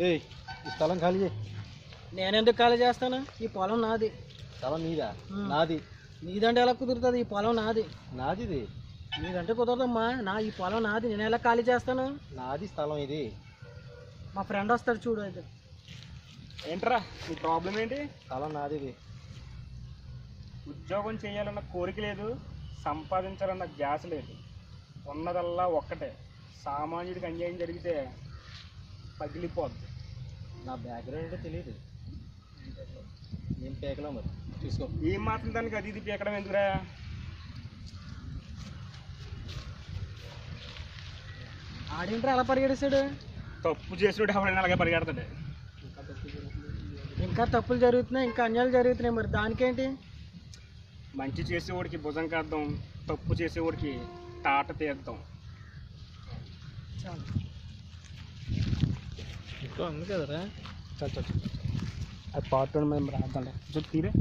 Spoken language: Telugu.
ఏయ్ ఈ స్థలం ఖాళీ చేయి. నేనెందుకు ఖాళీ చేస్తాను? ఈ పొలం నాది. స్థలం నీదా? నాది. నీదంటే ఎలా కుదురుతుంది? ఈ పొలం నాది. నాది ఇది. నీదంటే కుదరదమ్మా. ఈ పొలం నాది. నేను ఎలా ఖాళీ చేస్తాను? నాది స్థలం ఇది. మా ఫ్రెండ్ వస్తాడు చూడు. అయితే ఏంట్రా నీ ప్రాబ్లం ఏంటి? స్థలం నాది ఇది. ఉద్యోగం చేయాలన్న కోరిక లేదు, సంపాదించాలన్న ధ్యాస లేదు. ఉన్నదల్లా ఒక్కటే, సామాన్యుడికి అన్యాయం జరిగితే పగిలిపోద్ది. నా బ్యాక్గ్రౌండ్ అంటే తెలియదు. నేను పేకలో మరి చూసుకో. ఏం మాత్రం దానికి అది ఇది పీకడం ఎందుకురా? ఆడేంట్రా అలా పరిగెడేశాడు? తప్పు చేసినోడు ఎవరైనా అలాగే పరిగెడతాడు. ఇంకా తప్పులు జరుగుతున్నాయి, ఇంకా అన్యాయాలు జరుగుతున్నాయి. మరి దానికేంటి? మంచి చేసేవాడికి భుజం కద్దాం, తప్పు చేసేవాడికి తాట తీద్దాం. చాలు. ఇంకా ఉంది కదరా. అది పార్ట్ 1 మేము రాద్దాం. తీరే